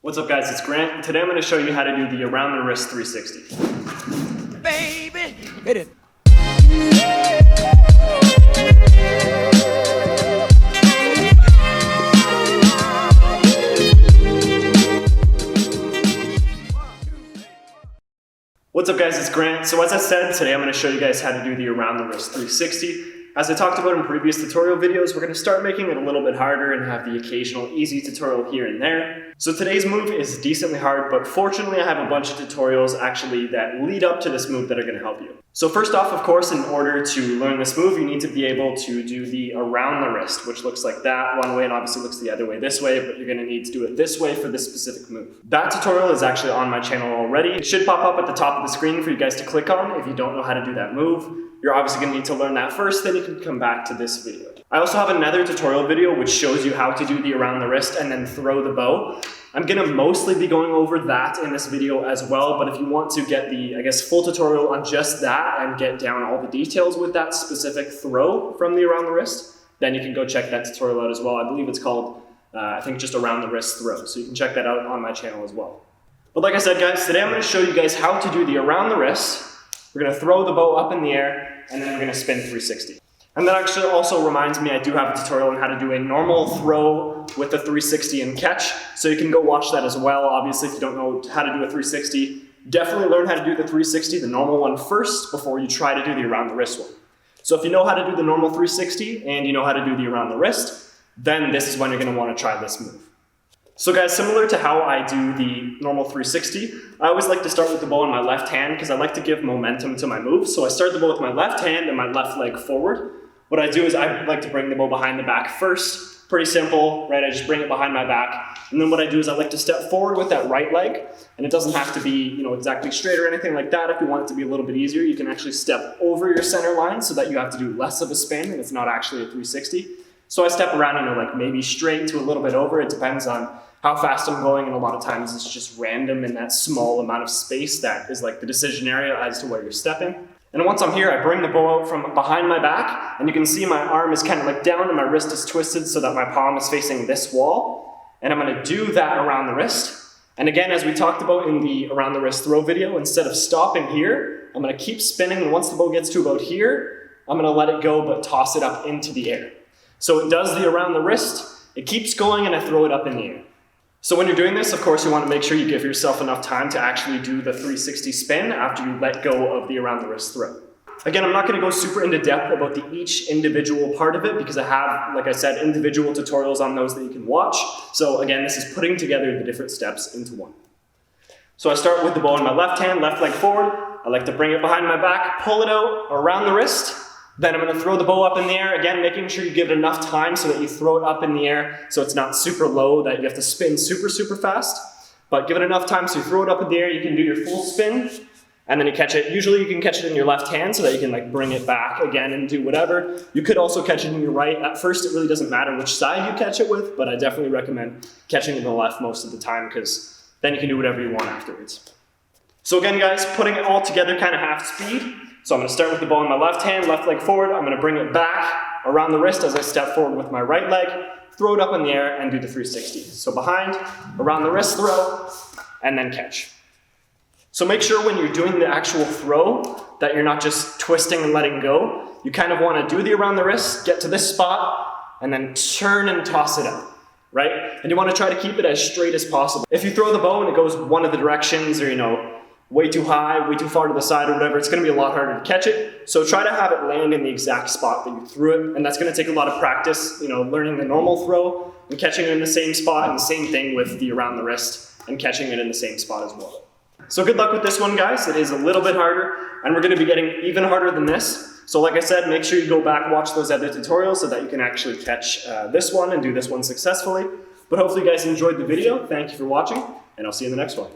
What's up guys, it's Grant, and today I'm going to show you how to do the around the wrist 360. Baby, hit it. What's up guys, it's Grant. So as I said, today I'm going to show you guys how to do the around the wrist 360. As I talked about in previous tutorial videos, we're going to start making it a little bit harder and have the occasional easy tutorial here and there. So today's move is decently hard, but fortunately I have a bunch of tutorials actually that lead up to this move that are going to help you. So first off, of course, in order to learn this move, you need to be able to do the around the wrist, which looks like that one way and obviously looks the other way this way, but you're going to need to do it this way for this specific move. That tutorial is actually on my channel already. It should pop up at the top of the screen for you guys to click on if you don't know how to do that move. You're obviously going to need to learn that first, then you can come back to this video. I also have another tutorial video which shows you how to do the around the wrist and then throw the bow. I'm going to mostly be going over that in this video as well, but if you want to get the, full tutorial on just that and get down all the details with that specific throw from the around the wrist, then you can go check that tutorial out as well. I believe it's called, just around the wrist throw, so you can check that out on my channel as well. But like I said guys, today I'm going to show you guys how to do the around the wrist. We're going to throw the bow up in the air, and then we're going to spin 360. And that actually also reminds me I do have a tutorial on how to do a normal throw with the 360 and catch, so you can go watch that as well. Obviously, if you don't know how to do a 360, definitely learn how to do the 360, the normal one first, before you try to do the around the wrist one. So if you know how to do the normal 360, and you know how to do the around the wrist, then this is when you're going to want to try this move. So guys, similar to how I do the normal 360, I always like to start with the bow in my left hand because I like to give momentum to my move. So I start the bow with my left hand and my left leg forward. What I do is I like to bring the bow behind the back first. Pretty simple, right? I just bring it behind my back. And then what I do is I like to step forward with that right leg. And it doesn't have to be, exactly straight or anything like that. If you want it to be a little bit easier, you can actually step over your center line so that you have to do less of a spin and it's not actually a 360. So I step around, maybe straight to a little bit over. It depends on how fast I'm going, and a lot of times it's just random in that small amount of space that is like the decision area as to where you're stepping. And once I'm here, I bring the bow out from behind my back, and you can see my arm is kind of like down and my wrist is twisted so that my palm is facing this wall. And I'm gonna do that around the wrist. And again, as we talked about in the around the wrist throw video, instead of stopping here, I'm gonna keep spinning, and once the bow gets to about here, I'm gonna let it go but toss it up into the air. So it does the around the wrist, it keeps going, and I throw it up in the air. So when you're doing this, of course, you want to make sure you give yourself enough time to actually do the 360 spin after you let go of the around the wrist throw. Again, I'm not going to go super into depth about each individual part of it because I have, like I said, individual tutorials on those that you can watch. So again, this is putting together the different steps into one. So I start with the bow in my left hand, left leg forward. I like to bring it behind my back, pull it out around the wrist. Then I'm going to throw the bow up in the air, again making sure you give it enough time so that you throw it up in the air so it's not super low that you have to spin super fast. But give it enough time so you throw it up in the air, you can do your full spin, and then you catch it. Usually you can catch it in your left hand so that you can bring it back again and do whatever. You could also catch it in your right. At first it really doesn't matter which side you catch it with, but I definitely recommend catching it in the left most of the time because then you can do whatever you want afterwards. So again guys, putting it all together kind of half speed. So I'm going to start with the ball in my left hand, left leg forward. I'm going to bring it back around the wrist as I step forward with my right leg, throw it up in the air, and do the 360. So behind, around the wrist throw, and then catch. So make sure when you're doing the actual throw that you're not just twisting and letting go. You kind of want to do the around the wrist, get to this spot, and then turn and toss it up, right? And you want to try to keep it as straight as possible. If you throw the bow and it goes one of the directions or, way too high, way too far to the side or whatever, it's going to be a lot harder to catch it. So try to have it land in the exact spot that you threw it, and that's going to take a lot of practice, learning the normal throw and catching it in the same spot, and the same thing with the around the wrist and catching it in the same spot as well. So good luck with this one, guys. It is a little bit harder, and we're going to be getting even harder than this. So like I said, make sure you go back, watch those other tutorials so that you can actually catch this one and do this one successfully. But hopefully you guys enjoyed the video. Thank you for watching, and I'll see you in the next one.